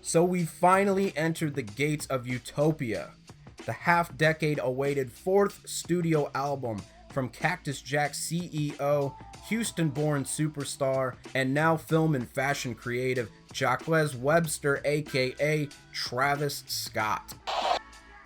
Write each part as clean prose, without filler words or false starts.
So we finally entered the gates of Utopia, the half-decade awaited fourth studio album from Cactus Jack CEO, Houston-born superstar, and now film and fashion creative Jacquez Webster aka Travis Scott.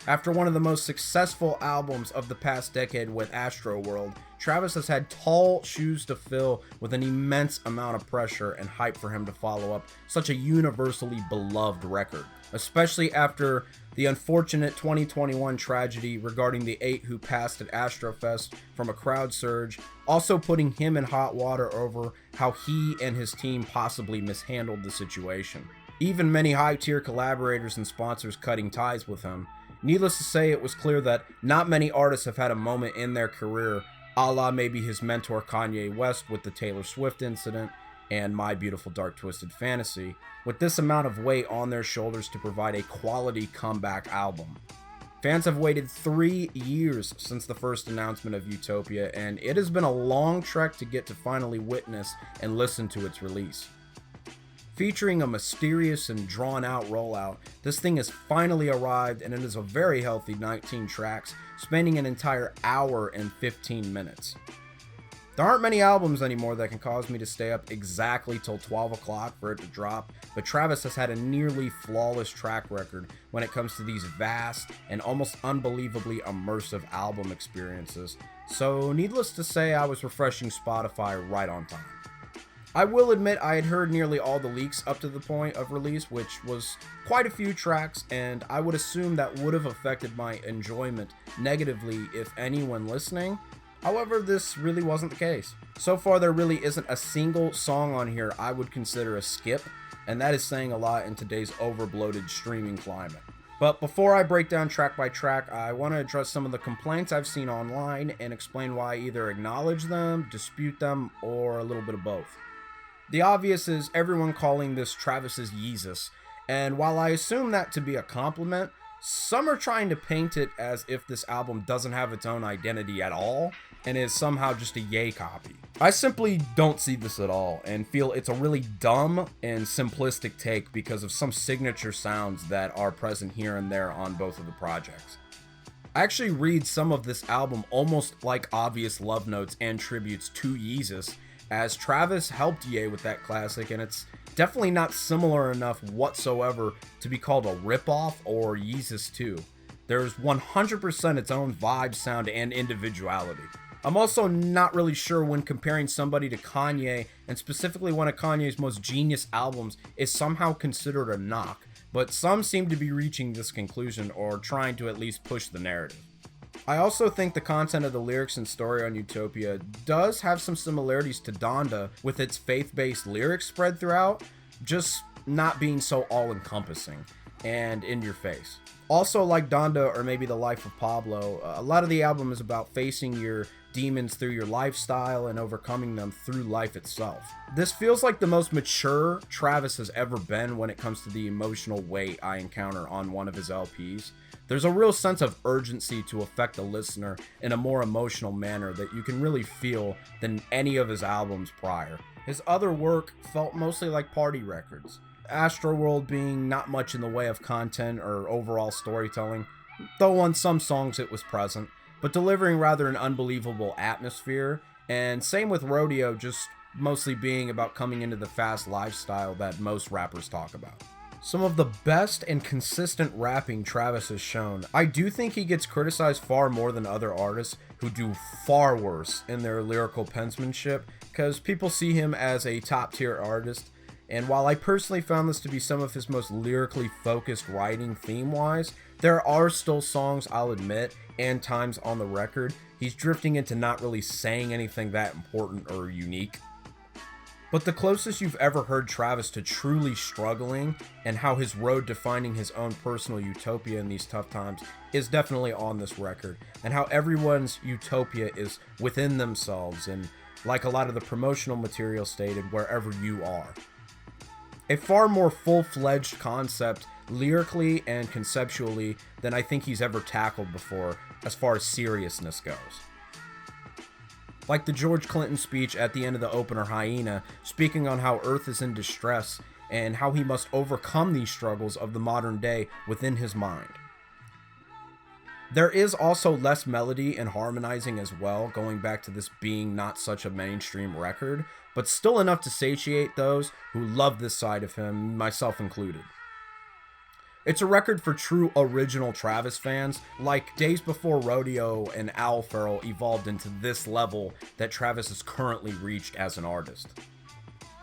After one of the most successful albums of the past decade with Astroworld, Travis has had tall shoes to fill with an immense amount of pressure and hype for him to follow up such a universally beloved record, especially after the unfortunate 2021 tragedy regarding the 8 who passed at Astrofest from a crowd surge, also putting him in hot water over how he and his team possibly mishandled the situation. Even many high-tier collaborators and sponsors cutting ties with him. Needless to say, it was clear that not many artists have had a moment in their career, a la maybe his mentor Kanye West with the Taylor Swift incident and My Beautiful Dark Twisted Fantasy, with this amount of weight on their shoulders to provide a quality comeback album. Fans have waited 3 years since the first announcement of Utopia, and it has been a long trek to get to finally witness and listen to its release. Featuring a mysterious and drawn-out rollout, this thing has finally arrived, and it is a very healthy 19 tracks, spanning an entire hour and 15 minutes. There aren't many albums anymore that can cause me to stay up exactly till 12 o'clock for it to drop, but Travis has had a nearly flawless track record when it comes to these vast and almost unbelievably immersive album experiences, so needless to say, I was refreshing Spotify right on time. I will admit I had heard nearly all the leaks up to the point of release, which was quite a few tracks, and I would assume that would have affected my enjoyment negatively if anyone listening. However, this really wasn't the case. So far, there really isn't a single song on here I would consider a skip, and that is saying a lot in today's overbloated streaming climate. But before I break down track by track, I want to address some of the complaints I've seen online and explain why I either acknowledge them, dispute them, or a little bit of both. The obvious is everyone calling this Travis's Yeezus, and while I assume that to be a compliment, some are trying to paint it as if this album doesn't have its own identity at all, and is somehow just a Ye copy. I simply don't see this at all, and feel it's a really dumb and simplistic take because of some signature sounds that are present here and there on both of the projects. I actually read some of this album almost like obvious love notes and tributes to Yeezus, as Travis helped Ye with that classic, and it's definitely not similar enough whatsoever to be called a ripoff or Yeezus 2. There's 100% its own vibe, sound, and individuality. I'm also not really sure when comparing somebody to Kanye, and specifically one of Kanye's most genius albums, is somehow considered a knock, but some seem to be reaching this conclusion or trying to at least push the narrative. I also think the content of the lyrics and story on Utopia does have some similarities to Donda, with its faith-based lyrics spread throughout, just not being so all-encompassing and in your face. Also, like Donda or maybe The Life of Pablo, a lot of the album is about facing your demons through your lifestyle and overcoming them through life itself. This feels like the most mature Travis has ever been when it comes to the emotional weight I encounter on one of his LPs. There's a real sense of urgency to affect the listener in a more emotional manner that you can really feel than any of his albums prior. His other work felt mostly like party records. Astroworld being not much in the way of content or overall storytelling, though on some songs it was present, but delivering rather an unbelievable atmosphere, and same with Rodeo, just mostly being about coming into the fast lifestyle that most rappers talk about. Some of the best and consistent rapping Travis has shown. I do think he gets criticized far more than other artists who do far worse in their lyrical penmanship, because people see him as a top tier artist, and while I personally found this to be some of his most lyrically focused writing theme-wise, there are still songs, I'll admit, and times on the record he's drifting into not really saying anything that important or unique. But the closest you've ever heard Travis to truly struggling and how his road to finding his own personal utopia in these tough times is definitely on this record, and how everyone's utopia is within themselves and, like a lot of the promotional material stated, wherever you are. A far more full-fledged concept lyrically and conceptually than I think he's ever tackled before as far as seriousness goes. Like the George Clinton speech at the end of the opener Hyena, speaking on how Earth is in distress and how he must overcome these struggles of the modern day within his mind. There is also less melody and harmonizing as well, going back to this being not such a mainstream record, but still enough to satiate those who love this side of him, myself included. It's a record for true original Travis fans, like Days Before Rodeo and Owl Farrell evolved into this level that Travis has currently reached as an artist.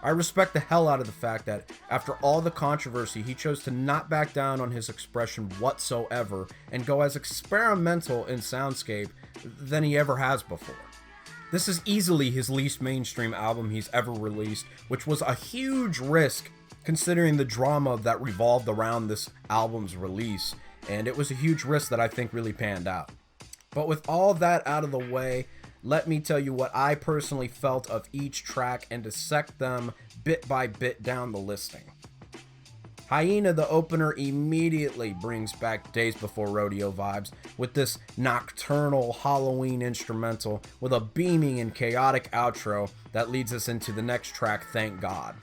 I respect the hell out of the fact that after all the controversy, he chose to not back down on his expression whatsoever and go as experimental in soundscape than he ever has before. This is easily his least mainstream album he's ever released, which was a huge risk considering the drama that revolved around this album's release, and it was a huge risk that I think really panned out. But with all that out of the way, let me tell you what I personally felt of each track and dissect them bit by bit down the listing. Hyena, the opener, immediately brings back Days Before Rodeo vibes with this nocturnal Halloween instrumental with a beaming and chaotic outro that leads us into the next track, Thank God.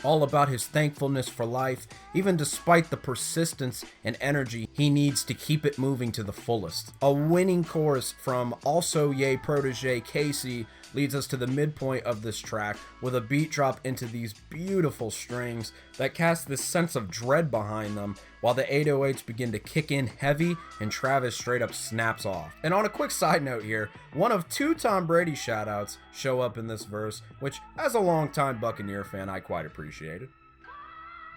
All about his thankfulness for life, even despite the persistence and energy he needs to keep it moving to the fullest. A winning chorus from also Ye protege Casey leads us to the midpoint of this track with a beat drop into these beautiful strings that cast this sense of dread behind them, while the 808s begin to kick in heavy and Travis straight up snaps off. And on a quick side note here, one of 2 Tom Brady shoutouts show up in this verse, which as a longtime Buccaneer fan I quite appreciated.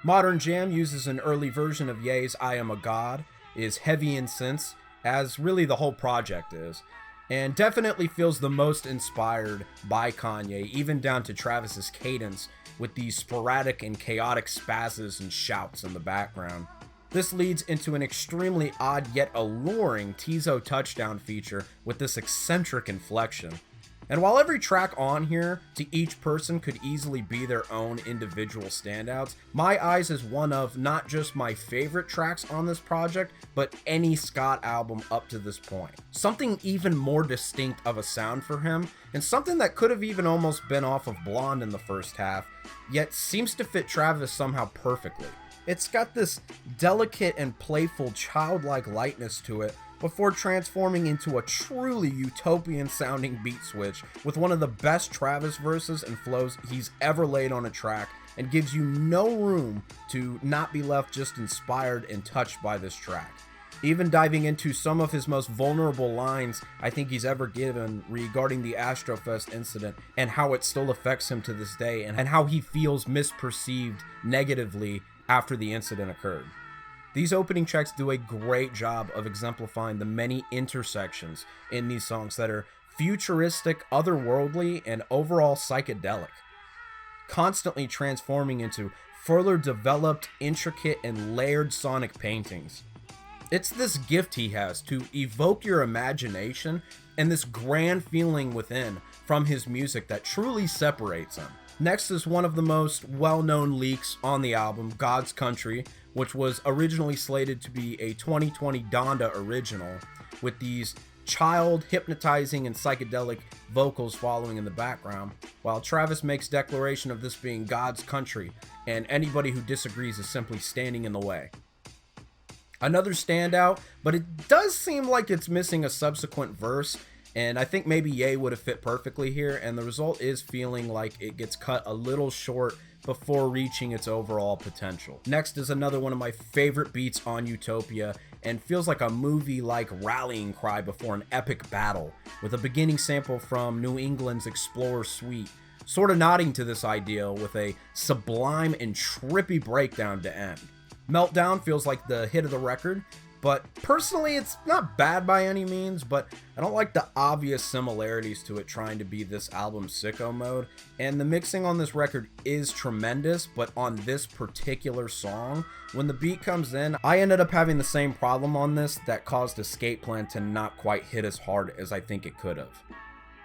Modern Jam uses an early version of Ye's I Am a God, is heavy in synths, as really the whole project is, and definitely feels the most inspired by Kanye, even down to Travis's cadence with these sporadic and chaotic spazzes and shouts in the background. This leads into an extremely odd yet alluring Tizo touchdown feature with this eccentric inflection. And while every track on here to each person could easily be their own individual standouts, My Eyes is one of not just my favorite tracks on this project, but any Scott album up to this point. Something even more distinct of a sound for him, and something that could have even almost been off of Blonde in the first half, yet seems to fit Travis somehow perfectly. It's got this delicate and playful childlike lightness to it, before transforming into a truly utopian sounding beat switch with one of the best Travis verses and flows he's ever laid on a track, and gives you no room to not be left just inspired and touched by this track. Even diving into some of his most vulnerable lines I think he's ever given regarding the Astrofest incident and how it still affects him to this day, and how he feels misperceived negatively after the incident occurred. These opening tracks do a great job of exemplifying the many intersections in these songs that are futuristic, otherworldly, and overall psychedelic, constantly transforming into further developed, intricate, and layered sonic paintings. It's this gift he has to evoke your imagination and this grand feeling within from his music that truly separates him. Next is one of the most well-known leaks on the album, God's Country, which was originally slated to be a 2020 Donda original, with these child, hypnotizing, and psychedelic vocals following in the background, while Travis makes declaration of this being God's country, and anybody who disagrees is simply standing in the way. Another standout, but it does seem like it's missing a subsequent verse, and I think maybe Ye would have fit perfectly here, and the result is feeling like it gets cut a little short before reaching its overall potential. Next is another one of my favorite beats on Utopia, and feels like a movie-like rallying cry before an epic battle, with a beginning sample from New England's Explorer Suite, sort of nodding to this ideal with a sublime and trippy breakdown to end. Meltdown feels like the hit of the record, but personally it's not bad by any means, but I don't like the obvious similarities to it trying to be this album's Sicko Mode, and the mixing on this record is tremendous, but on this particular song, when the beat comes in, I ended up having the same problem on this that caused Escape Plan to not quite hit as hard as I think it could have.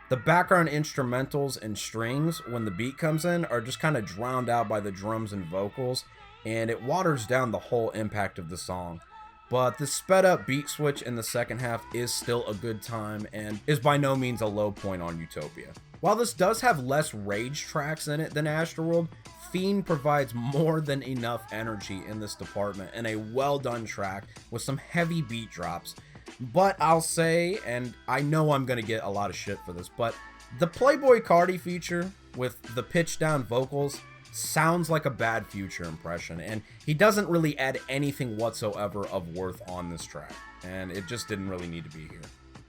The background instrumentals and strings when the beat comes in are just kind of drowned out by the drums and vocals, and it waters down the whole impact of the song. But the sped up beat switch in the second half is still a good time and is by no means a low point on Utopia. While this does have less rage tracks in it than Astroworld, Fiend provides more than enough energy in this department and a well done track with some heavy beat drops. But I'll say, and I know I'm going to get a lot of shit for this, but the Playboi Carti feature with the pitch down vocals sounds like a bad Future impression, and he doesn't really add anything whatsoever of worth on this track, and it just didn't really need to be here.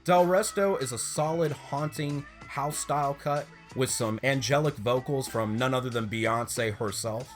Del Resto is a solid, haunting house style cut with some angelic vocals from none other than Beyonce herself,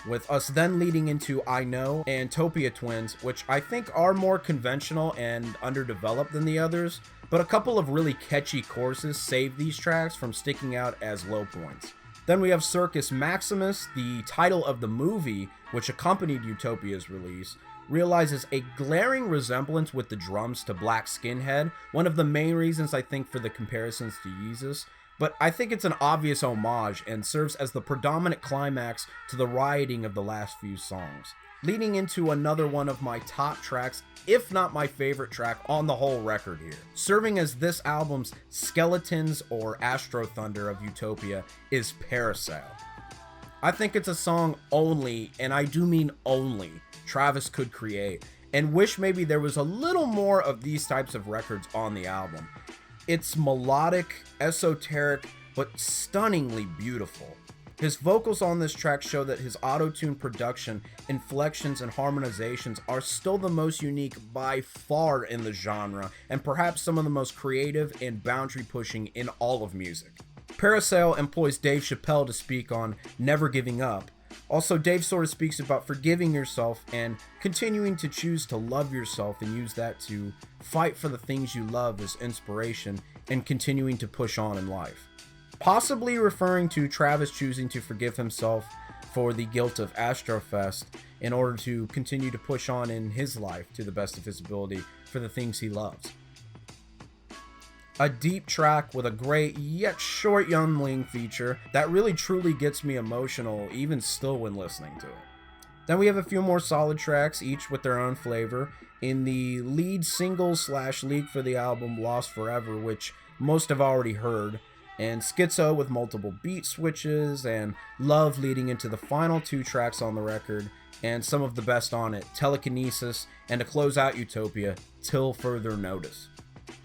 with us then leading into I Know and Utopia Twins, which I think are more conventional and underdeveloped than the others, but a couple of really catchy choruses save these tracks from sticking out as low points. Then we have Circus Maximus, the title of the movie, which accompanied Utopia's release, realizes a glaring resemblance with the drums to Black Skinhead, one of the main reasons I think for the comparisons to Yeezus, but I think it's an obvious homage and serves as the predominant climax to the rioting of the last few songs. Leading into another one of my top tracks, if not my favorite track on the whole record here. Serving as this album's Skeletons or Astro Thunder of Utopia is Parasail. I think it's a song only, and I do mean only, Travis could create, and wish maybe there was a little more of these types of records on the album. It's melodic, esoteric, but stunningly beautiful. His vocals on this track show that his auto-tune production, inflections, and harmonizations are still the most unique by far in the genre, and perhaps some of the most creative and boundary-pushing in all of music. Parasail employs Dave Chappelle to speak on never giving up. Also, Dave sort of speaks about forgiving yourself and continuing to choose to love yourself and use that to fight for the things you love as inspiration and continuing to push on in life. Possibly referring to Travis choosing to forgive himself for the guilt of Astrofest in order to continue to push on in his life to the best of his ability for the things he loves. A deep track with a great yet short Youngling feature that really truly gets me emotional even still when listening to it. Then we have a few more solid tracks, each with their own flavor. In the lead single / leak for the album Lost Forever, which most have already heard, and Schizo with multiple beat switches, and Love leading into the final two tracks on the record, and some of the best on it, Telekinesis, and to close out Utopia, Till Further Notice.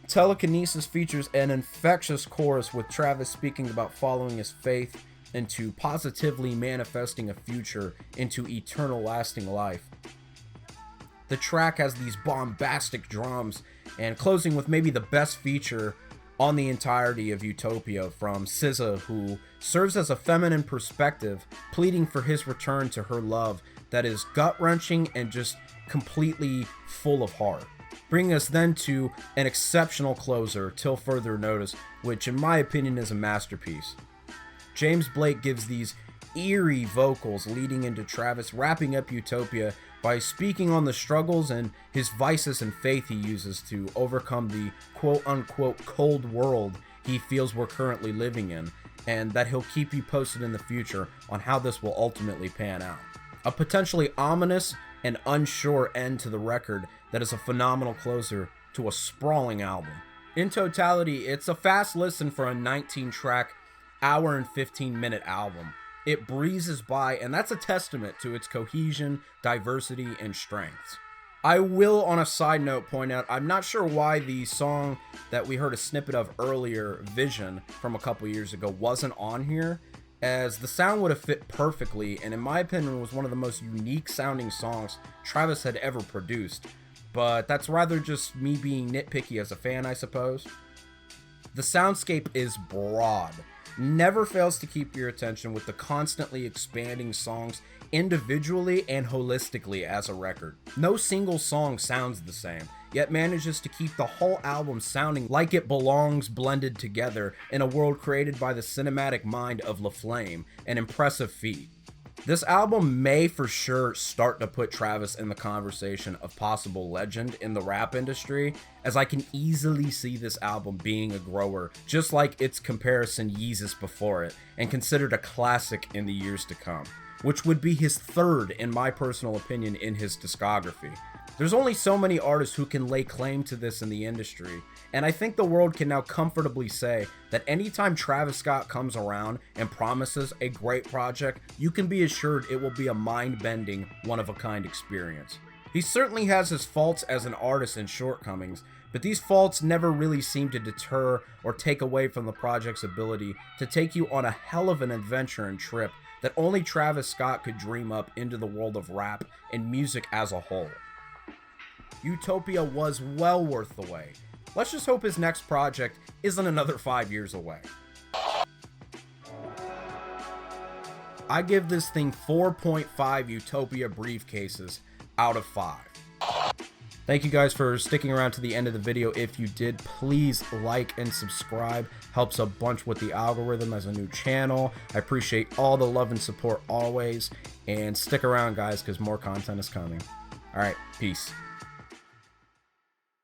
Telekinesis features an infectious chorus with Travis speaking about following his faith into positively manifesting a future into eternal lasting life. The track has these bombastic drums, and closing with maybe the best feature on the entirety of Utopia from SZA, who serves as a feminine perspective, pleading for his return to her love that is gut-wrenching and just completely full of heart. Bringing us then to an exceptional closer, Till Further Notice, which in my opinion is a masterpiece. James Blake gives these eerie vocals leading into Travis wrapping up Utopia by speaking on the struggles and his vices and faith he uses to overcome the quote-unquote cold world he feels we're currently living in, and that he'll keep you posted in the future on how this will ultimately pan out. A potentially ominous and unsure end to the record that is a phenomenal closer to a sprawling album. In totality, it's a fast listen for a 19-track, hour and 15-minute album. It breezes by, and that's a testament to its cohesion, diversity, and strengths. I will, on a side note, point out, I'm not sure why the song that we heard a snippet of earlier, Vision, from a couple years ago, wasn't on here, as the sound would have fit perfectly, and in my opinion was one of the most unique sounding songs Travis had ever produced. But that's rather just me being nitpicky as a fan, I suppose. The soundscape is broad, never fails to keep your attention with the constantly expanding songs individually and holistically as a record. No single song sounds the same, yet manages to keep the whole album sounding like it belongs blended together in a world created by the cinematic mind of LaFlame, an impressive feat. This album may for sure start to put Travis in the conversation of possible legend in the rap industry, as I can easily see this album being a grower, just like its comparison Yeezus before it, and considered a classic in the years to come, which would be his third, in my personal opinion, in his discography. There's only so many artists who can lay claim to this in the industry, and I think the world can now comfortably say that anytime Travis Scott comes around and promises a great project, you can be assured it will be a mind-bending, one-of-a-kind experience. He certainly has his faults as an artist and shortcomings, but these faults never really seem to deter or take away from the project's ability to take you on a hell of an adventure and trip that only Travis Scott could dream up into the world of rap and music as a whole. Utopia was well worth the wait. Let's just hope his next project isn't another 5 years away. I give this thing 4.5 Utopia briefcases out of 5. Thank you guys for sticking around to the end of the video. If you did, please like and subscribe. Helps a bunch with the algorithm as a new channel. I appreciate all the love and support always. And stick around, guys, because more content is coming. All right, peace.